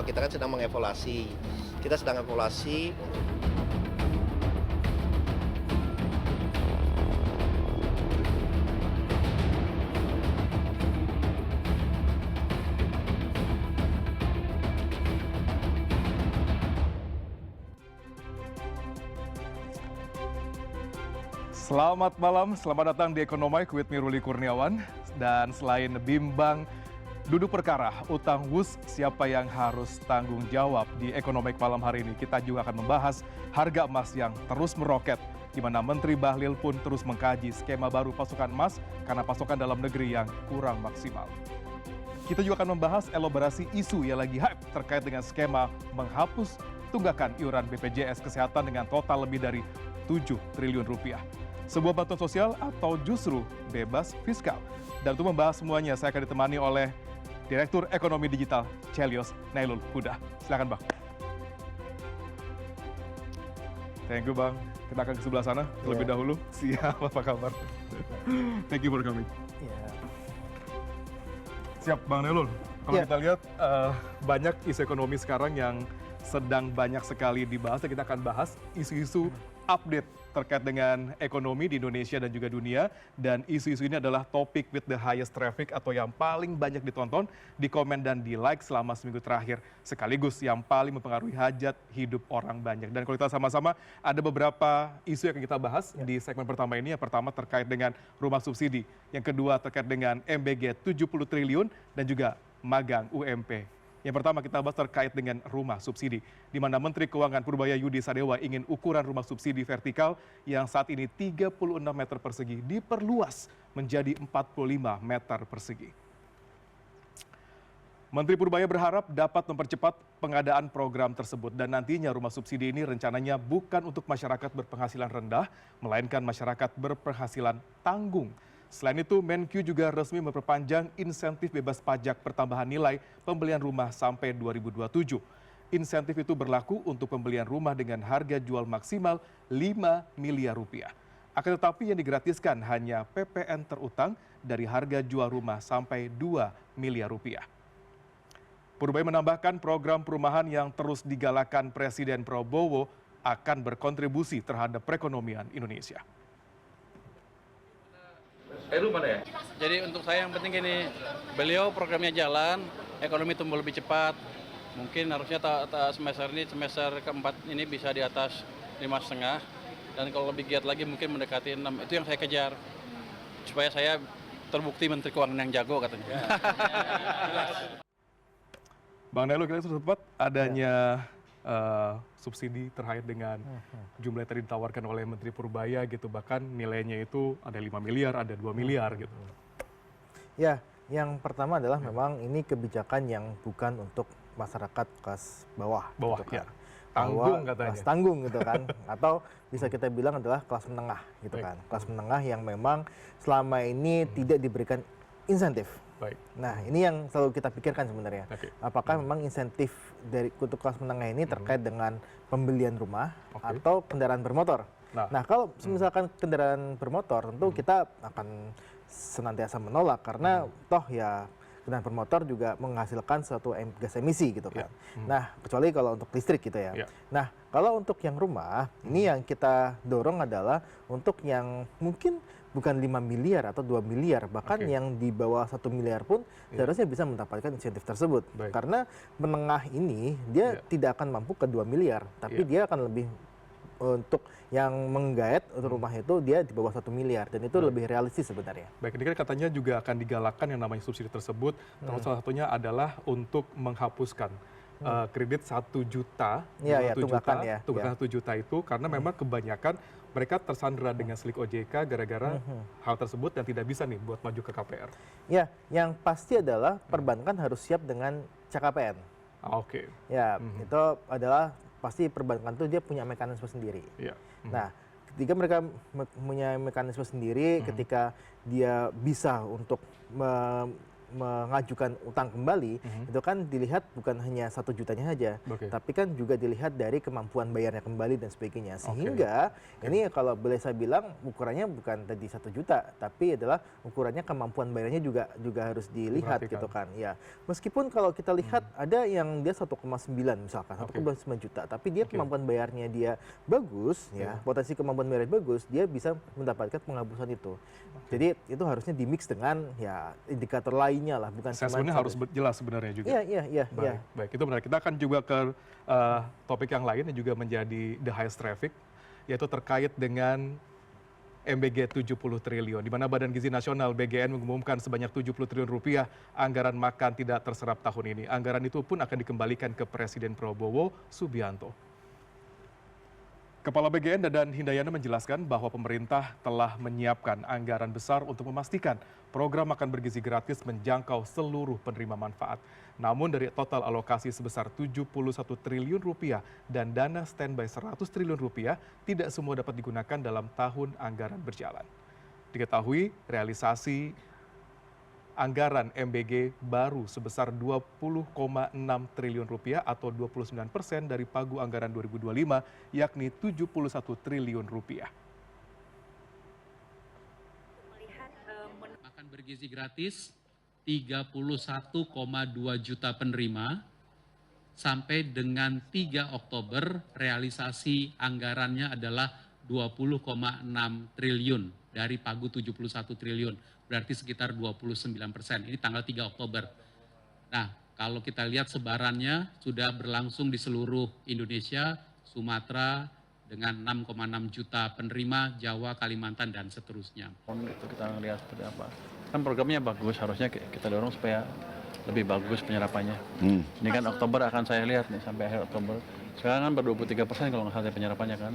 kita kan sedang mengevaluasi. Kita sedang evaluasi. Selamat malam, selamat datang di Ekonomi with me Ruli Kurniawan. Dan selain bimbang duduk perkara utang WUS siapa yang harus tanggung jawab di Ekonomi malam hari ini, kita juga akan membahas harga emas yang terus meroket, di mana Menteri Bahlil pun terus mengkaji skema baru pasokan emas karena pasokan dalam negeri yang kurang maksimal. Kita juga akan membahas elaborasi isu yang lagi hype terkait dengan skema menghapus tunggakan iuran BPJS Kesehatan dengan total lebih dari 7 triliun rupiah. Sebuah bantuan sosial atau justru bebas fiskal. Dan untuk membahas semuanya, saya akan ditemani oleh Direktur Ekonomi Digital Chelios Nailul Huda. Silakan Bang. Thank you Bang. Kita akan ke sebelah sana terlebih dahulu. Siap, apa kabar? Thank you for coming. Siap Bang Nailul. Kalau kita lihat banyak isu ekonomi sekarang yang sedang banyak sekali dibahas, dan kita akan bahas isu-isu update terkait dengan ekonomi di Indonesia dan juga dunia. Dan isu-isu ini adalah topik with the highest traffic atau yang paling banyak ditonton, di komen dan di like selama seminggu terakhir. Sekaligus yang paling mempengaruhi hajat hidup orang banyak. Dan kalau kita sama-sama ada beberapa isu yang akan kita bahas di segmen pertama ini. Yang pertama terkait dengan rumah subsidi. Yang kedua terkait dengan MBG 70 triliun dan juga magang UMP. Yang pertama kita bahas terkait dengan rumah subsidi, di mana Menteri Keuangan Purbaya Yudi Sadewa ingin ukuran rumah subsidi vertikal yang saat ini 36 meter persegi diperluas menjadi 45 meter persegi. Menteri Purbaya berharap dapat mempercepat pengadaan program tersebut, dan nantinya rumah subsidi ini rencananya bukan untuk masyarakat berpenghasilan rendah, melainkan masyarakat berpenghasilan tanggung. Selain itu, Menkyu juga resmi memperpanjang insentif bebas pajak pertambahan nilai pembelian rumah sampai 2027. Insentif itu berlaku untuk pembelian rumah dengan harga jual maksimal 5 miliar rupiah. Akan tetapi yang digratiskan hanya PPN terutang dari harga jual rumah sampai 2 miliar rupiah. Purbaya menambahkan program perumahan yang terus digalakan Presiden Prabowo akan berkontribusi terhadap perekonomian Indonesia. Lu mana ya? Jadi untuk saya yang penting gini, beliau programnya jalan, ekonomi tumbuh lebih cepat. Mungkin harusnya semester ini, semester keempat ini bisa di atas 5,5. Dan kalau lebih giat lagi mungkin mendekati 6. Itu yang saya kejar. Supaya saya terbukti Menteri Keuangan yang jago katanya. Bang Nailul, kita sudah sempat adanya subsidi terkait dengan jumlah yang tadi ditawarkan oleh Menteri Purbaya gitu, bahkan nilainya itu ada 5 miliar, ada 2 miliar gitu. Ya, yang pertama adalah memang ini kebijakan yang bukan untuk masyarakat kelas bawah. Bawah, gitu kan. ya. Tanggung katanya. Kelas tanggung gitu kan. Atau bisa kita bilang adalah kelas menengah gitu kan. Kelas menengah yang memang selama ini tidak diberikan insentif. Baik. Nah, ini yang selalu kita pikirkan sebenarnya. Apakah memang insentif untuk kelas menengah ini terkait dengan pembelian rumah atau kendaraan bermotor? Nah, kalau misalkan kendaraan bermotor, tentu kita akan senantiasa menolak karena toh ya kendaraan bermotor juga menghasilkan suatu gas emisi gitu kan. Nah, kecuali kalau untuk listrik gitu ya. Nah, kalau untuk yang rumah, ini yang kita dorong adalah untuk yang mungkin bukan 5 miliar atau 2 miliar, bahkan yang di bawah 1 miliar pun seharusnya bisa mendapatkan insentif tersebut. Karena menengah ini dia tidak akan mampu ke 2 miliar, tapi dia akan lebih untuk yang menggait untuk rumah itu dia di bawah 1 miliar, dan itu lebih realistis sebenarnya. Baik, ini kan katanya juga akan digalakkan yang namanya subsidi tersebut, terus salah satunya adalah untuk menghapuskan kredit 1 juta, tunggakan 1 juta itu, karena memang kebanyakan mereka tersandera dengan slik OJK gara-gara hal tersebut dan tidak bisa nih buat maju ke KPR. Ya, yang pasti adalah perbankan harus siap dengan CKPN. Ya, itu adalah pasti perbankan itu dia punya mekanisme sendiri. Nah, ketika mereka punya mekanisme sendiri, ketika dia bisa untuk mengajukan utang kembali, itu kan dilihat bukan hanya 1 jutanya saja, tapi kan juga dilihat dari kemampuan bayarnya kembali dan sebagainya. Sehingga ini kalau boleh saya bilang ukurannya bukan tadi 1 juta, tapi adalah ukurannya kemampuan bayarnya juga harus dilihat gitu kan. Ya, meskipun kalau kita lihat ada yang dia 1,9 misalkan, 1,9 juta, tapi dia kemampuan bayarnya dia bagus, ya potensi kemampuan bayarnya bagus, dia bisa mendapatkan penghapusan itu. Jadi itu harusnya dimix dengan ya indikator lainnya lah, bukan cuma assessment-nya harus jelas sebenarnya juga. Iya. Baik, itu benar. Kita akan juga ke topik yang lain yang juga menjadi the highest traffic, yaitu terkait dengan MBG 70 triliun, di mana Badan Gizi Nasional BGN mengumumkan sebanyak 70 triliun rupiah anggaran makan tidak terserap tahun ini. Anggaran itu pun akan dikembalikan ke Presiden Prabowo Subianto. Kepala BGN Dadan Hindayana menjelaskan bahwa pemerintah telah menyiapkan anggaran besar untuk memastikan program makan bergizi gratis menjangkau seluruh penerima manfaat. Namun dari total alokasi sebesar 71 triliun rupiah dan dana standby 100 triliun rupiah, tidak semua dapat digunakan dalam tahun anggaran berjalan. Diketahui realisasi anggaran MBG baru sebesar 20,6 triliun rupiah atau 29% dari pagu anggaran 2025, yakni 71 triliun rupiah. Makan bergizi gratis 31,2 juta penerima, sampai dengan 3 Oktober realisasi anggarannya adalah 20,6 triliun dari pagu 71 triliun. Berarti sekitar 29%. Ini tanggal 3 Oktober. Nah, kalau kita lihat sebarannya sudah berlangsung di seluruh Indonesia, Sumatera dengan 6,6 juta penerima, Jawa, Kalimantan, dan seterusnya. Kita lihat seperti apa. Kan programnya bagus, harusnya kita dorong supaya lebih bagus penyerapannya. Ini kan Oktober akan saya lihat nih, sampai akhir Oktober. Sekarang kan baru 23% kalau nggak salah penyerapannya kan.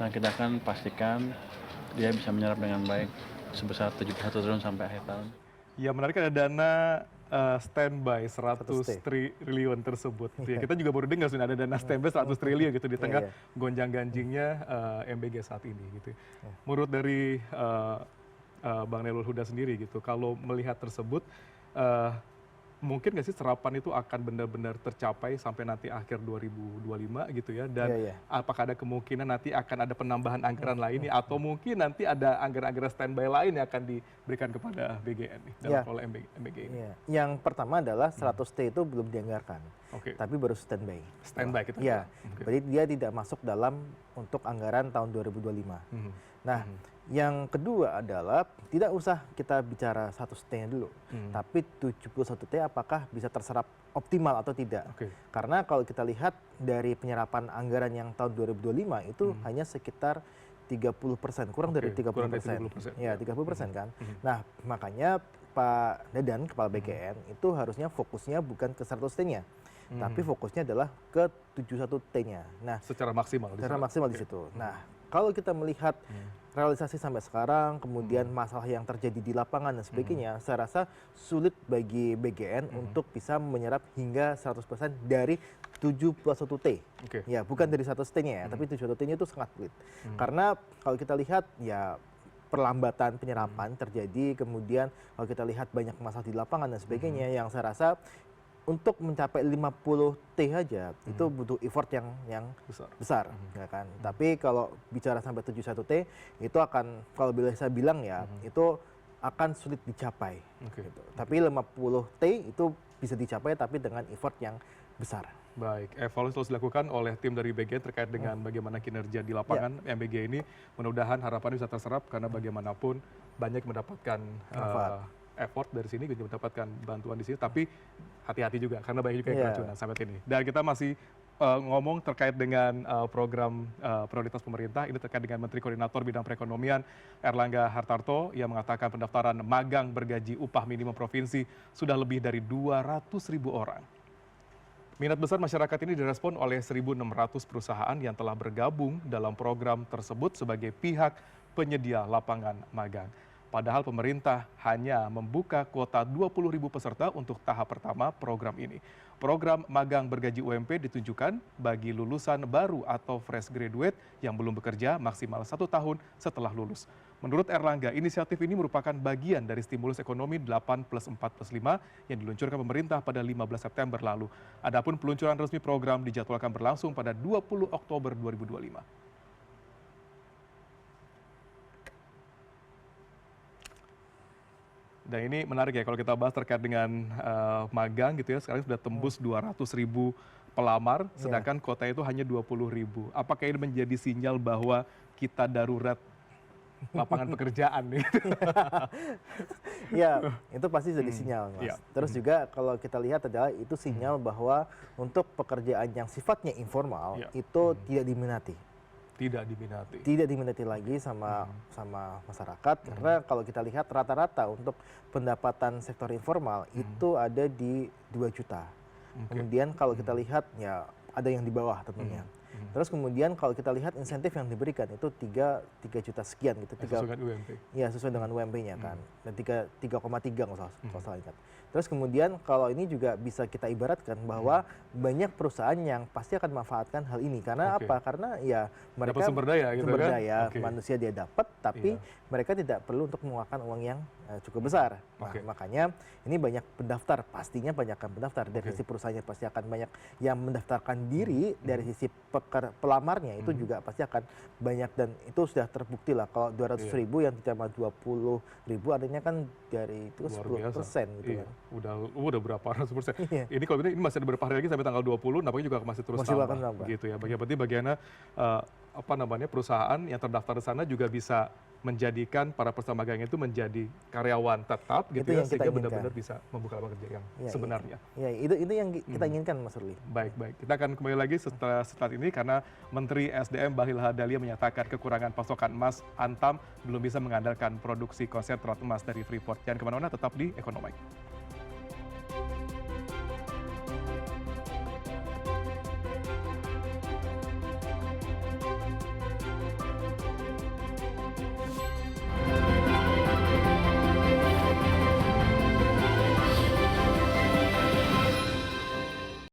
Nah, kita akan pastikan dia bisa menyerap dengan baik sebesar 71 triliun sampai akhir tahun. Ya, menarik ada dana standby 100 triliun tersebut. Ya, kita juga baru dengar sudah ada dana standby 100 triliun gitu di tengah gonjang-ganjingnya MBG saat ini gitu. Menurut dari Bang Nailul Huda sendiri gitu, kalau melihat tersebut mungkin nggak sih serapan itu akan benar-benar tercapai sampai nanti akhir 2025 gitu ya, dan apakah ada kemungkinan nanti akan ada penambahan anggaran lainnya atau mungkin nanti ada anggaran-anggaran standby lain yang akan diberikan kepada BGN nih dalam pola MBG ini? Yang pertama adalah 100T itu belum dianggarkan, tapi baru standby. Standby kita. Iya, jadi dia tidak masuk dalam untuk anggaran tahun 2025. Nah, yang kedua adalah tidak usah kita bicara 100T-nya dulu, tapi 71T apakah bisa terserap optimal atau tidak. Karena kalau kita lihat dari penyerapan anggaran yang tahun 2025 itu hanya sekitar 30%, kurang dari 30%. Ya, 30% kan. Nah, makanya Pak Dadan, Kepala BGN, itu harusnya fokusnya bukan ke 100T-nya. Tapi fokusnya adalah ke 71T-nya. Nah, secara maksimal di situ. Nah, kalau kita melihat realisasi sampai sekarang, kemudian masalah yang terjadi di lapangan dan sebagainya, saya rasa sulit bagi BGN untuk bisa menyerap hingga 100% dari 71T. Ya, bukan dari 100T-nya ya, tapi 71T-nya itu sangat sulit. Karena kalau kita lihat ya perlambatan penyerapan terjadi, kemudian kalau kita lihat banyak masalah di lapangan dan sebagainya, yang saya rasa untuk mencapai 50T aja itu butuh effort yang besar ya kan. Tapi kalau bicara sampai 71T itu akan, kalau boleh saya bilang ya, itu akan sulit dicapai. Gitu. Tapi 50T itu bisa dicapai tapi dengan effort yang besar. Baik, evaluasi terus dilakukan oleh tim dari BGN terkait dengan bagaimana kinerja di lapangan MBG ini. Mudah-mudahan harapannya bisa terserap karena bagaimanapun banyak mendapatkan effort dari sini, juga mendapatkan bantuan di sini, tapi hati-hati juga karena banyak juga yang keracunan sampai ini. Dan kita masih ngomong terkait dengan program prioritas pemerintah, ini terkait dengan Menteri Koordinator Bidang Perekonomian Erlangga Hartarto yang mengatakan pendaftaran magang bergaji upah minimum provinsi sudah lebih dari 200.000 orang. Minat besar masyarakat ini direspon oleh 1.600 perusahaan yang telah bergabung dalam program tersebut sebagai pihak penyedia lapangan magang. Padahal pemerintah hanya membuka kuota 20.000 peserta untuk tahap pertama program ini. Program magang bergaji UMP ditujukan bagi lulusan baru atau fresh graduate yang belum bekerja maksimal 1 tahun setelah lulus. Menurut Erlangga, inisiatif ini merupakan bagian dari stimulus ekonomi 8+4+5 yang diluncurkan pemerintah pada 15 September lalu. Adapun peluncuran resmi program dijadwalkan berlangsung pada 20 Oktober 2025. Dan ini menarik ya kalau kita bahas terkait dengan magang gitu ya, sekarang sudah tembus 200.000 pelamar, sedangkan kota itu hanya 20.000. Apakah ini menjadi sinyal bahwa kita darurat lapangan pekerjaan nih? Ya, itu pasti jadi sinyal, Mas. Ya. Terus juga kalau kita lihat adalah itu sinyal bahwa untuk pekerjaan yang sifatnya informal itu tidak diminati. Tidak diminati lagi sama masyarakat, karena kalau kita lihat rata-rata untuk pendapatan sektor informal itu ada di 2 juta. Kemudian kalau kita lihat ya ada yang di bawah tentunya. Terus kemudian kalau kita lihat insentif yang diberikan itu 3 juta sekian gitu. Sesuai dengan UMP. Ya, sesuai dengan UMP-nya kan. Dan 3,3 kalau salah ingat. Terus kemudian kalau ini juga bisa kita ibaratkan bahwa banyak perusahaan yang pasti akan memanfaatkan hal ini. Karena apa? Karena ya mereka dapat sumber daya gitu sumber kan? daya manusia dia dapat, tapi mereka tidak perlu untuk mengeluarkan uang yang cukup besar. Nah, makanya ini banyak pendaftar, pastinya banyak pendaftar. Dari sisi perusahaannya pasti akan banyak yang mendaftarkan diri, dari sisi pelamarnya itu juga pasti akan banyak, dan itu sudah terbukti lah. Kalau 200.000 yang ditambah 20.000 artinya kan dari itu 10% gitu kan. Udah berapa ratus persen. Ini kalau ini masih ada beberapa hari lagi sampai tanggal 20, nampaknya juga masih terus tambah. Gitu ya. Bagaimana perusahaan yang terdaftar di sana juga bisa menjadikan para peserta magang itu menjadi karyawan tetap gitu ya, sehingga benar-benar bisa membuka lapangan kerja yang sebenarnya. Ya, itu yang kita inginkan, Mas Ruli. Baik. Kita akan kembali lagi setelah ini karena Menteri SDM Bahlil Lahadalia menyatakan kekurangan pasokan emas. Antam belum bisa mengandalkan produksi konsentrat emas dari Freeport. Jangan kemana-mana, tetap di Ekonomi.